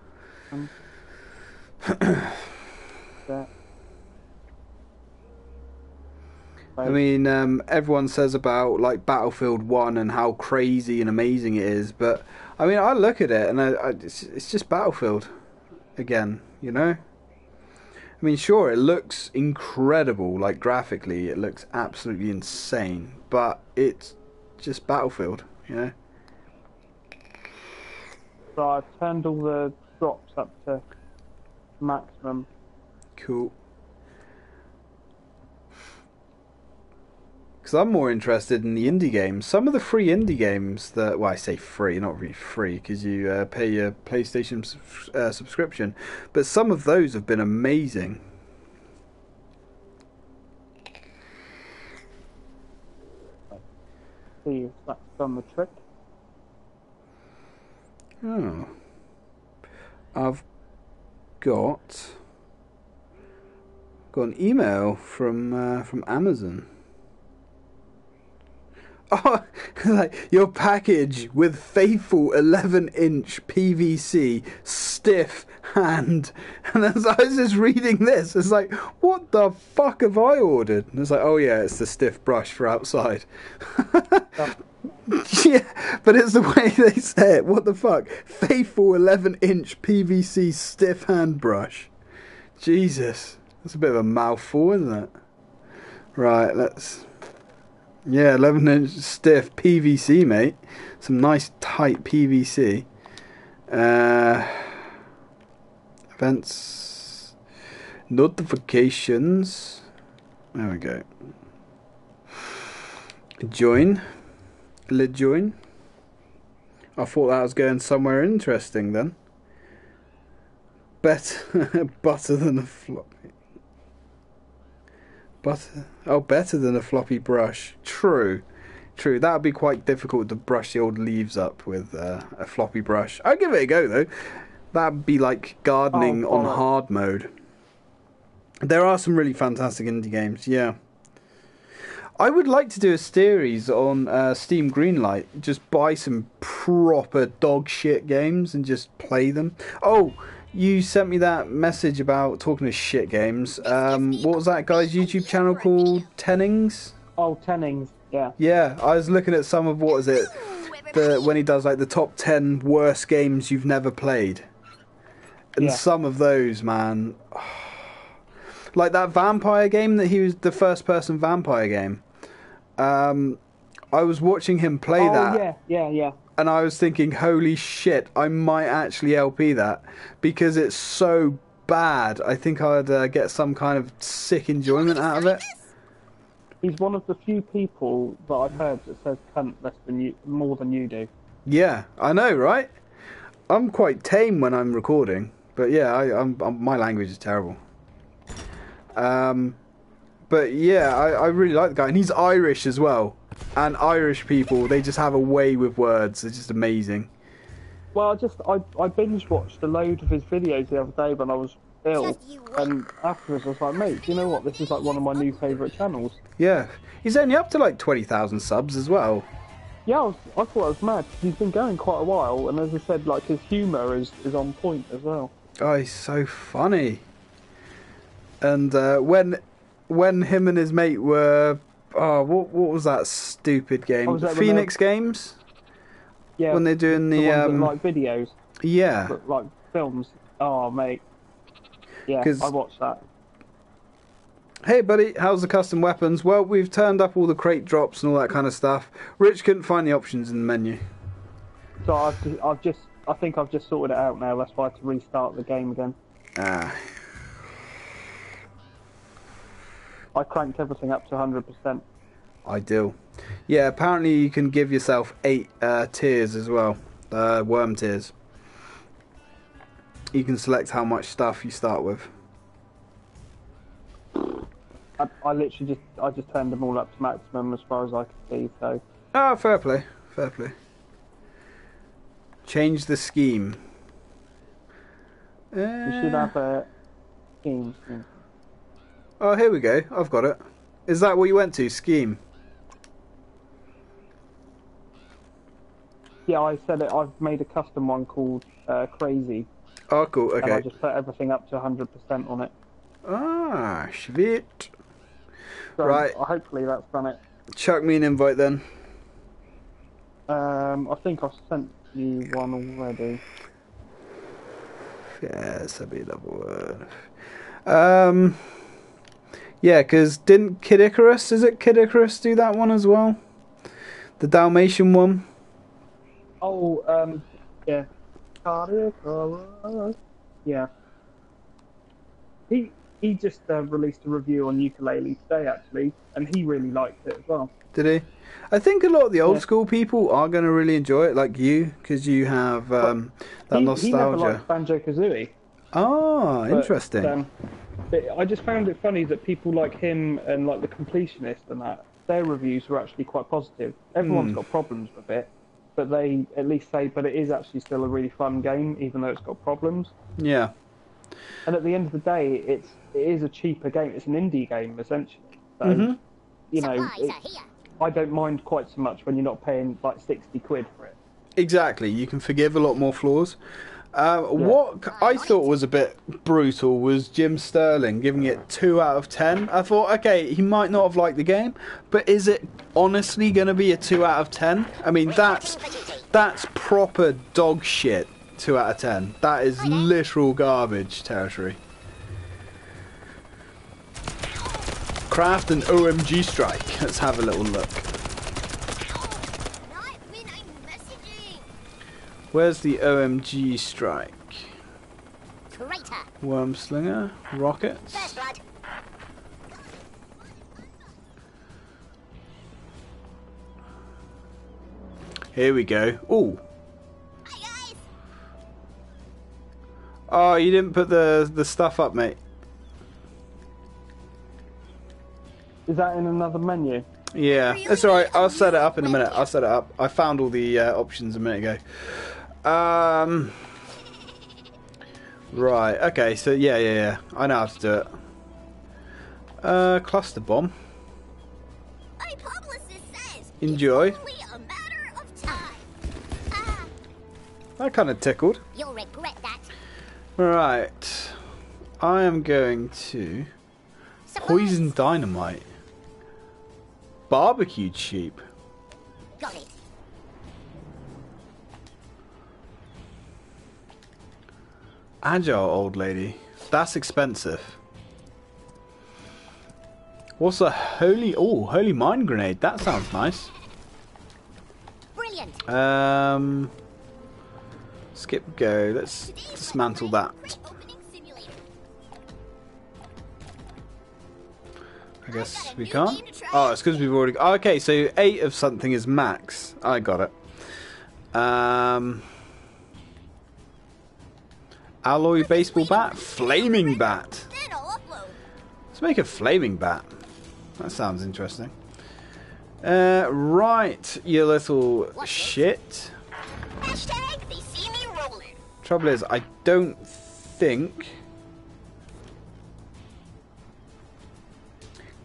I mean, everyone says about like Battlefield 1 and how crazy and amazing it is, but I mean, I look at it and it's just Battlefield again, you know? I mean, sure, it looks incredible, like graphically, it looks absolutely insane, but it's just Battlefield, you know? So I've turned all the drops up to maximum. Cool. Because I'm more interested in the indie games. Some of the free indie games that, well, I say free, not really free, because you pay your PlayStation subscription, but some of those have been amazing. See if that's done the trick. Oh. I've got an email from Amazon. Oh, like your package with faithful 11-inch PVC stiff hand. And as I was just reading this, it's like, what the fuck have I ordered? And it's like, oh yeah, it's the stiff brush for outside. Yeah, but it's the way they say it. What the fuck? Faithful 11-inch PVC stiff hand brush. Jesus, that's a bit of a mouthful, isn't it? Right, let's... Yeah, 11-inch stiff PVC, mate. Some nice tight PVC. Events. Notifications. There we go. Join. Let join. I thought that was going somewhere interesting then. Better than a floppy. Better than a floppy brush. True. That would be quite difficult to brush the old leaves up with a floppy brush. I'd give it a go though. That'd be like gardening on hard mode. There are some really fantastic indie games, yeah. I would like to do a series on Steam Greenlight. Just buy some proper dog shit games and just play them. Oh, you sent me that message about talking to shit games. What was that guy's YouTube channel called? Tennings? Oh, Tennings, yeah. Yeah, I was looking at some of, what is it? When he does like the top 10 worst games you've never played. And Yeah. some of those, man, like that vampire game that he was the first-person vampire game. I was watching him play that. Yeah. And I was thinking, holy shit, I might actually LP that because it's so bad. I think I'd get some kind of sick enjoyment out of it. He's one of the few people that I've heard that says cunt more than you do. Yeah, I know, right? I'm quite tame when I'm recording, but yeah, I'm my language is terrible. But yeah, I really like the guy, and he's Irish as well. And Irish people, they just have a way with words. They're just amazing. Well, I binge watched a load of his videos the other day when I was ill, and afterwards I was like, mate, do you know what? This is like one of my new favourite channels. Yeah, he's only up to like 20,000 subs as well. Yeah, I thought it was mad. He's been going quite a while, and as I said, like his humour is on point as well. Oh, he's so funny. And when him and his mate were, what was that stupid game? Was that Phoenix Games. Yeah, when they're doing the ones that, like videos. Yeah. Like films. Oh, mate. Yeah, I watched that. Hey buddy, how's the custom weapons? Well, we've turned up all the crate drops and all that kind of stuff. Rich couldn't find the options in the menu. So I think I've just sorted it out now. That's why I had to restart the game again. Ah. I cranked everything up to 100%. Ideal. Yeah, apparently you can give yourself 8 tiers as well. Worm tiers. You can select how much stuff you start with. I literally just turned them all up to maximum as far as I could see, so... Ah, fair play. Fair play. Change the scheme. You should have a scheme. Oh, here we go. I've got it. Is that what you went to? Scheme? Yeah, I said it. I've made a custom one called Crazy. Oh, cool. Okay. And I just put everything up to 100% on it. Ah, sweet. So right. Hopefully that's done it. Chuck me an invite then. I think I've sent you one already. Yes, that'd be another word. Yeah, because didn't Kid Icarus, is it Kid Icarus do that one as well? The Dalmatian one? Oh, yeah. Yeah. He just released a review on Ukulele today, actually, and he really liked it as well. Did he? I think a lot of the old school people are going to really enjoy it, like you, because you have that nostalgia. He never liked Banjo-Kazooie. Ah, interesting. I just found it funny that people like him and like the Completionist and that, their reviews were actually quite positive. Everyone's got problems with it, but they at least say, but it is actually still a really fun game, even though it's got problems. Yeah. And at the end of the day, it is a cheaper game. It's an indie game, essentially. So, you know, I don't mind quite so much when you're not paying like 60 quid for it. Exactly. You can forgive a lot more flaws. What I thought was a bit brutal was Jim Sterling giving it 2 out of 10. I thought, okay, he might not have liked the game, but is it honestly going to be a 2 out of 10? I mean, that's proper dog shit. 2 out of 10. That is literal garbage territory. Craft an OMG strike. Let's have a little look. Where's the OMG strike? Worm slinger, rockets. Here we go. Ooh. Oh, you didn't put the stuff up, mate. Is that in another menu? Yeah, that's alright. I'll set it up in a minute. I'll set it up. I found all the options a minute ago. Right, okay, so yeah. I know how to do it. Cluster bomb. Enjoy. That kind of tickled. You'll regret that. Right. I am going to poison dynamite. Barbecued sheep. Got it. Agile old lady. That's expensive. What's a holy... Oh, holy mine grenade. That sounds nice. Brilliant. Skip go. Let's dismantle that. I guess we can't. Oh, it's because we've already... Oh, okay, so 8 of something is max. I got it. Alloy baseball bat? Flaming bat. Let's make a flaming bat. That sounds interesting. Right, you little shit. Hashtag they see me rolling. Trouble is, I don't think...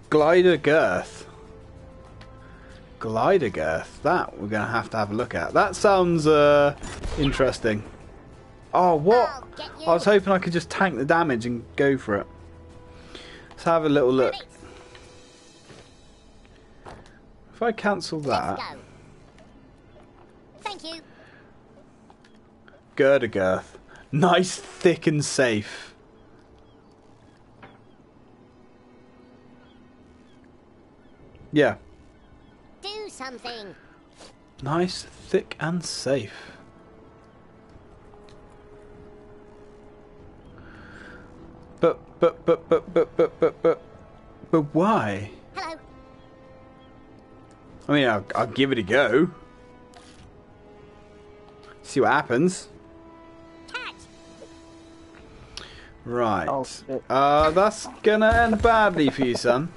Glider girth. Glider girth. That we're going to have a look at. That sounds interesting. Oh, what? I was hoping I could just tank the damage and go for it. Let's have a little look. If I cancel that... Thank you. Girder girth. Nice, thick and safe. Yeah. Do something. Nice, thick and safe. But why? Hello. I mean, I'll give it a go. See what happens. Catch. Right. Oh, shit. That's gonna end badly for you, son.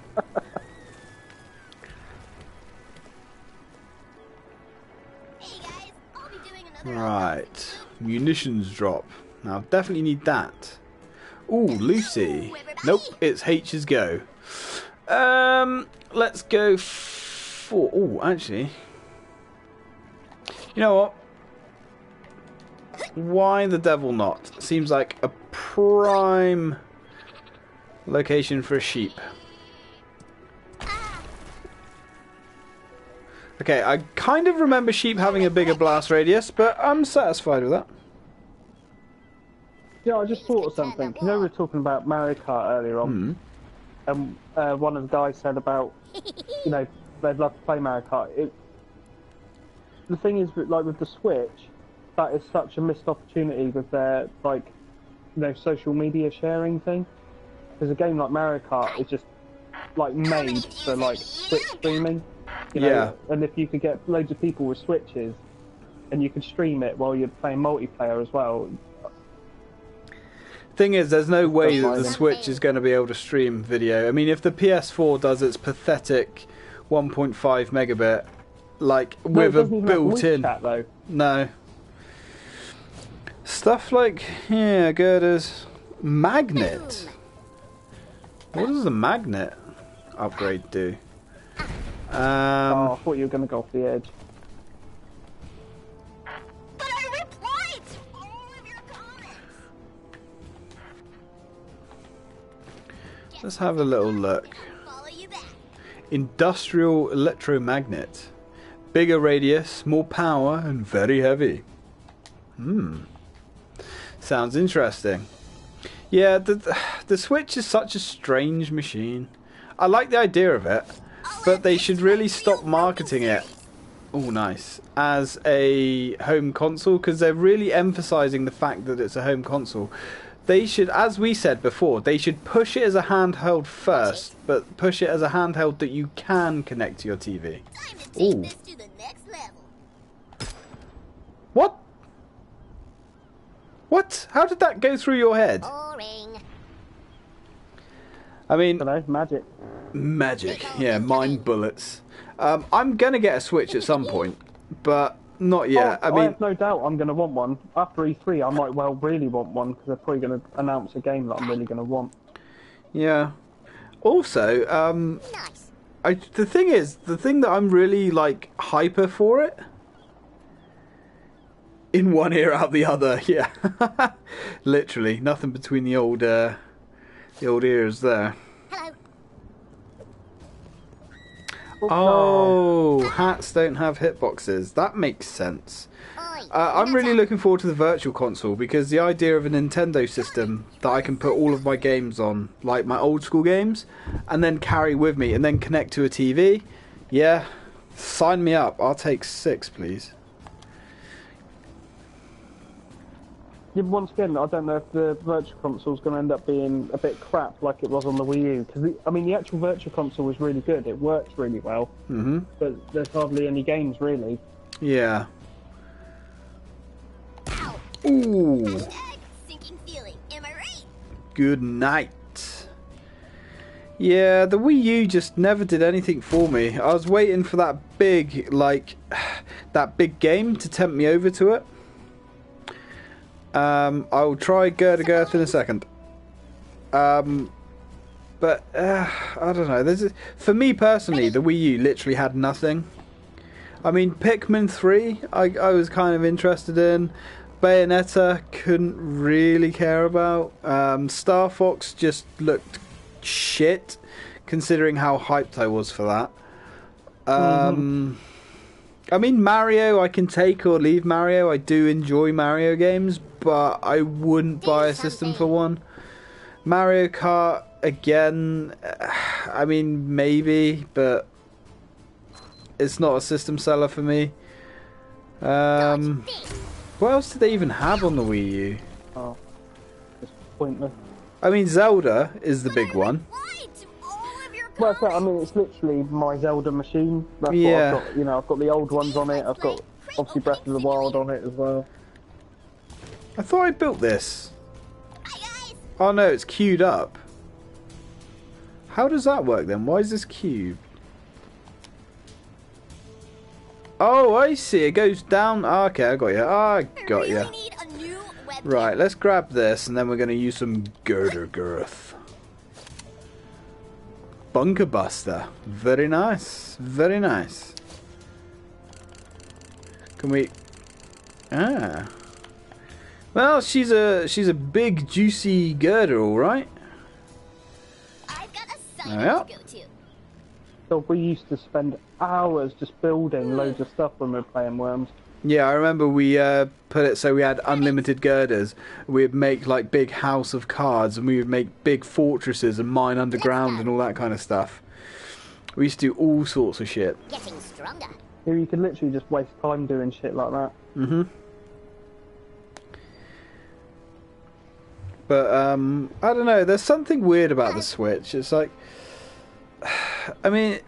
Hey guys, I'll be doing another. Right. Munitions drop. Now, definitely need that. Ooh, Lucy. Nope, it's H's go. Let's go for... Ooh, actually. You know what? Why the devil not? Seems like a prime location for a sheep. Okay, I kind of remember sheep having a bigger blast radius, but I'm satisfied with that. Yeah, I just thought of something. You know, we were talking about Mario Kart earlier on, and one of the guys said about, you know, they'd love to play Mario Kart. The thing is, like with the Switch, that is such a missed opportunity with their, like, you know, social media sharing thing. Because a game like Mario Kart is just, like, made for, like, Switch streaming. You know? Yeah. And if you could get loads of people with Switches, and you could stream it while you're playing multiplayer as well. Thing is, there's no way that the Switch is going to be able to stream video. I mean, if the PS4 does its pathetic 1.5 megabit, like, with a built-in... Chat, though. No. Stuff like, yeah, girders. Magnet. What does the magnet upgrade do? Oh, I thought you were going to go off the edge. But I replied to all of your comments. Let's have a little look. Follow you back. Industrial electromagnet. Bigger radius, more power, and very heavy. Sounds interesting. Yeah, the Switch is such a strange machine. I like the idea of it, but they should really stop marketing it. Oh, nice. As a home console, because they're really emphasizing the fact that it's a home console. They should, as we said before, they should push it as a handheld first, but push it as a handheld that you can connect to your TV. Time to take this to the next level. What? What? How did that go through your head? Boring. I mean, I don't know, magic. magic. Yeah, mind bullets. I'm going to get a Switch at some point, but not yet. Oh, I mean, I have no doubt I'm going to want one. After E3, I might well really want one, because they're probably going to announce a game that I'm really going to want. yeah. Also, Nice. the thing is, the thing that I'm really, like, hyper for it... In one ear, out the other, yeah. Literally, nothing between the old ears there. Hello. Oh, hats don't have hitboxes. That makes sense. I'm really looking forward to the Virtual Console because the idea of a Nintendo system that I can put all of my games on, like my old school games, and then carry with me and then connect to a TV, yeah, sign me up. I'll take 6, please. Yeah, but once again, I don't know if the Virtual Console is going to end up being a bit crap like it was on the Wii U. Because, I mean, the actual Virtual Console was really good. It worked really well. Mm-hmm. But there's hardly any games, really. Yeah. Ooh. Sinking feeling. Am I right? Good night. Yeah, the Wii U just never did anything for me. I was waiting for that big, like, that big game to tempt me over to it. I'll try Girder Girth in a second. But I don't know. For me personally, the Wii U literally had nothing. I mean, Pikmin 3, I was kind of interested in. Bayonetta, couldn't really care about. Star Fox just looked shit, considering how hyped I was for that. I mean, Mario, I can take or leave Mario. I do enjoy Mario games, but I wouldn't buy a system for one. Mario Kart, again, I mean, maybe, but it's not a system seller for me. What else did they even have on the Wii U? Oh, it's pointless. I mean, Zelda is the big one. Well, I mean, it's literally my Zelda machine. That's what I've got. You know, I've got the old ones on it. I've got obviously Breath of the Wild on it as well. I thought I built this. Oh no, it's queued up. How does that work then? Why is this cubed? Oh, I see. It goes down. Oh, okay, I got you. I got you. Right, let's grab this, and then we're going to use some Girder Girth. Bunker Buster. Very nice. Very nice. Can we... Ah. Well, she's a big, juicy girder, all right. I've got a site Yeah. to go to. So we used to spend hours just building loads of stuff when we were playing Worms. Yeah, I remember we put it so we had unlimited girders. We'd make like big house of cards, and we would make big fortresses and mine underground and all that kind of stuff. We used to do all sorts of shit. Getting stronger. Here you could literally just waste time doing shit like that. Mm-hmm. But I don't know. There's something weird about the Switch. It's like, I mean,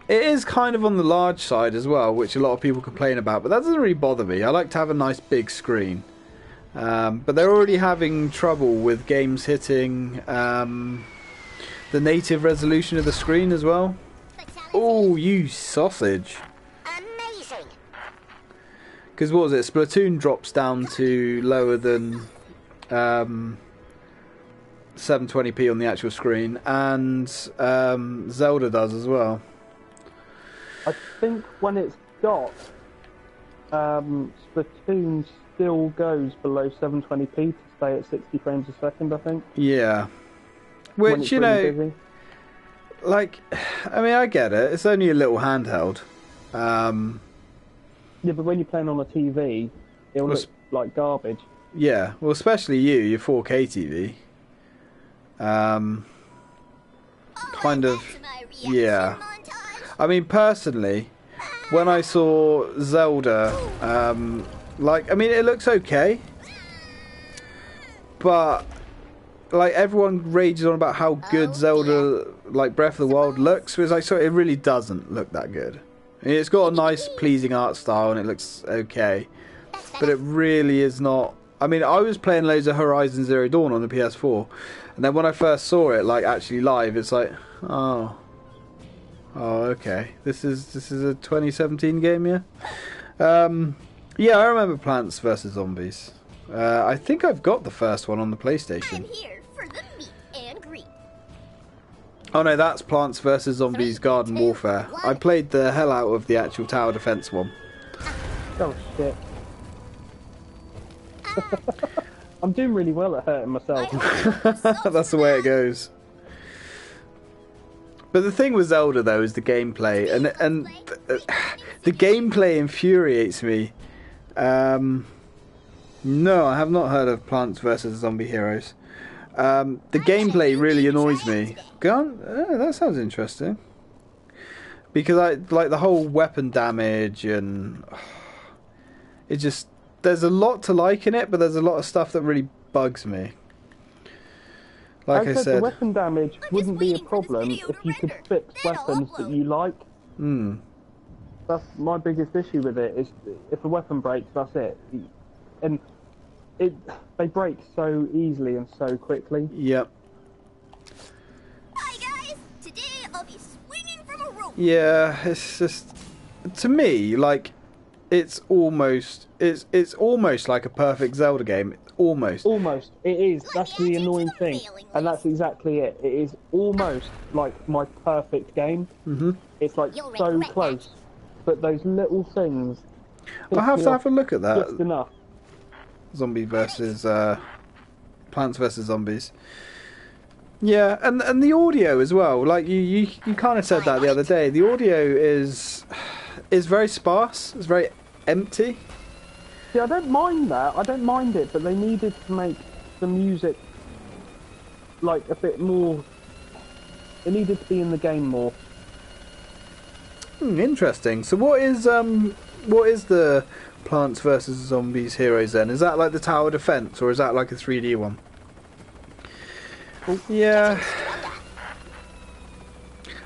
it is kind of on the large side as well, which a lot of people complain about, but that doesn't really bother me. I like to have a nice big screen. But they're already having trouble with games hitting the native resolution of the screen as well. Oh, you sausage. Amazing. Because what was it? Splatoon drops down to lower than 720p on the actual screen, and Zelda does as well. I think when it's got Splatoon still goes below 720p to stay at 60 frames a second, I think. Yeah. when Which, it's you really know, busy. like, I mean, I get it. It's only a little handheld. Yeah, but when you're playing on a TV, it'll Well, look like garbage. Yeah, well, especially your 4K TV. Kind of, yeah. I mean, personally, when I saw Zelda, like, I mean, it looks okay, but, like, everyone rages on about how good Zelda, like, Breath of the Wild looks, whereas, like, so it really doesn't look that good. I mean, it's got a nice, pleasing art style, and it looks okay, but it really is not. I mean, I was playing loads of Horizon Zero Dawn on the PS4, and then when I first saw it, like, actually live, it's like, oh, okay, this is a 2017 game, yeah. Yeah, I remember Plants vs Zombies. I think I've got the first one on the PlayStation. I'm here for the meet and greet. Oh no, that's Plants vs Zombies Garden Warfare. I played the hell out of the actual tower defense one. Oh shit. I'm doing really well at hurting myself. That's the way it goes. But the thing with Zelda though is the gameplay, and the gameplay infuriates me. No, I have not heard of Plants vs Zombie Heroes. The gameplay really annoys me. That sounds interesting. Because I like the whole weapon damage, and it just, there's a lot to like in it, but there's a lot of stuff that really bugs me. Like I said, the weapon damage wouldn't be a problem if you could fix weapons that you like. That's my biggest issue with it, is if a weapon breaks, that's it. And they break so easily and so quickly. Yep. Hi guys! Today I'll be swinging from a rope. Yeah, it's just, to me, like, it's almost like a perfect Zelda game. Almost. Almost. It is. That's the annoying thing. And that's exactly it. It is almost like my perfect game. It's like so close. But those little things... I'll have to have a look at that. Just enough. Zombie versus... Plants versus Zombies. Yeah, and the audio as well. Like, you kind of said that the other day. The audio is very sparse. It's very empty. See, I don't mind that. I don't mind it, but they needed to make the music like a bit more. It needed to be in the game more. Interesting. So what is the Plants vs Zombies Heroes then? Is that like the tower defense, or is that like a 3D one? Yeah.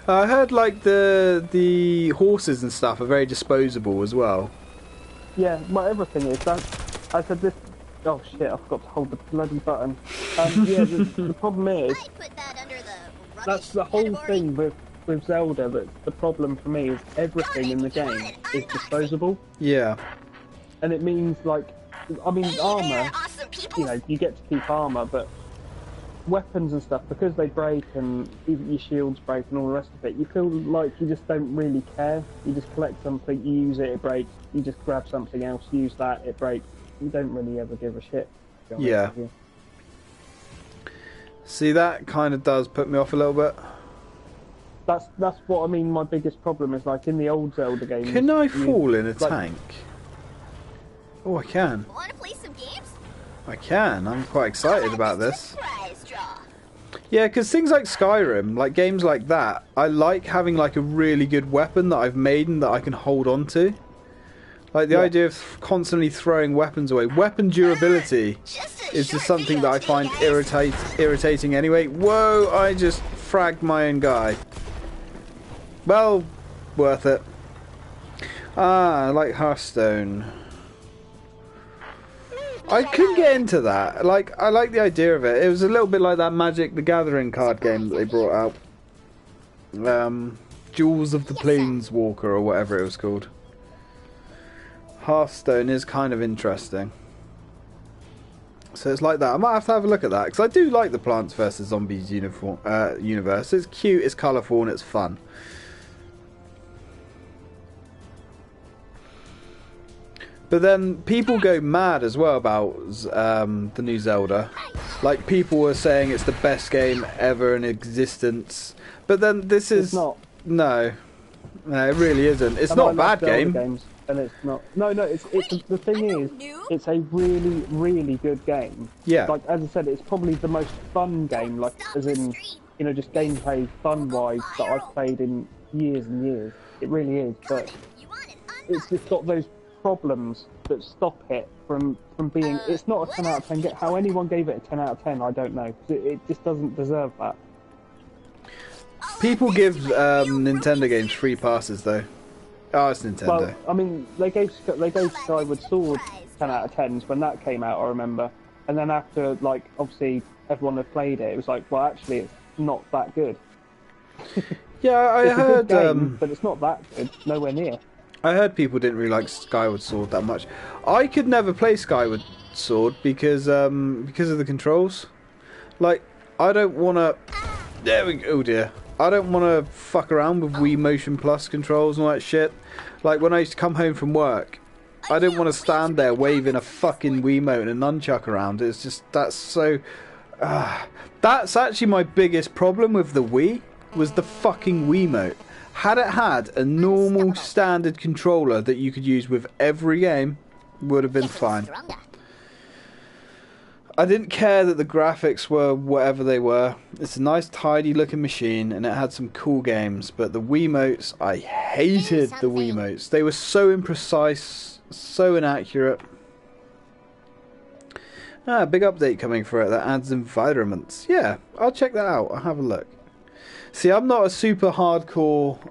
I heard like the horses and stuff are very disposable as well. Yeah, well, everything is. I said this... Oh shit, I forgot to hold the bloody button. Yeah, the problem is... That's the whole thing with Zelda, that's the problem for me, is everything in the game is disposable. Yeah. And it means, like... I mean, armour, you know, you get to keep armour, but weapons and stuff, because they break and even your shields break and all the rest of it, you feel like you just don't really care. You just collect something, you use it, it breaks. You just grab something else, use that, it breaks. You don't really ever give a shit. Yeah. See, that kind of does put me off a little bit. That's what I mean. My biggest problem is, like, in the old Zelda games. Can I fall in a tank? Oh, I can. Want to play some games? I can. I'm quite excited about this. Yeah, because things like Skyrim, like games like that, I like having like a really good weapon that I've made and that I can hold on to. Like the idea of constantly throwing weapons away. Weapon durability is just something that I find irritating anyway. Whoa, I just fragged my own guy. Well, worth it. Ah, I like Hearthstone. I could get into that. Like, I like the idea of it. It was a little bit like that Magic the Gathering card game that they brought out. Jewels of the Planeswalker or whatever it was called. Hearthstone is kind of interesting. So it's like that. I might have to have a look at that, because I do like the Plants vs Zombies universe. It's cute, it's colourful, and it's fun. But then people go mad as well about the new Zelda. Like, people were saying it's the best game ever in existence. But then this is... It's not. No, it really isn't. It's not a bad game. Games, and it's not. No, it's the thing is, it's a really, really good game. Yeah. Like, as I said, it's probably the most fun game, like, as in, you know, just gameplay fun-wise, that I've played in years and years. It really is, but it's just got those problems that stop it from being... It's not a 10 out of 10 game. How anyone gave it a 10 out of 10, I don't know. It just doesn't deserve that. People give Nintendo games free passes, though. Oh, it's Nintendo. Well, I mean, they gave Skyward Sword 10 out of 10s when that came out, I remember. And then after, like, obviously everyone had played it, it was like, well, actually, it's not that good. Yeah, I heard... It's a good game, but it's not that good. Nowhere near. I heard people didn't really like Skyward Sword that much. I could never play Skyward Sword because of the controls. Like, I don't want to... There we go. Oh dear. I don't want to fuck around with Wii Motion Plus controls and all that shit. Like, when I used to come home from work, I didn't want to stand there waving a fucking Wiimote and a nunchuck around. It's just, that's so... that's actually my biggest problem with the Wii. was the fucking Wiimote. Had it had a normal standard controller that you could use with every game, would have been fine. I didn't care that the graphics were whatever they were. It's a nice tidy looking machine and it had some cool games, but the Wiimotes, I hated the Wiimotes. They were so imprecise, so inaccurate. Big update coming for it that adds environments. Yeah, I'll check that out. I'll have a look. See, I'm not a super hardcore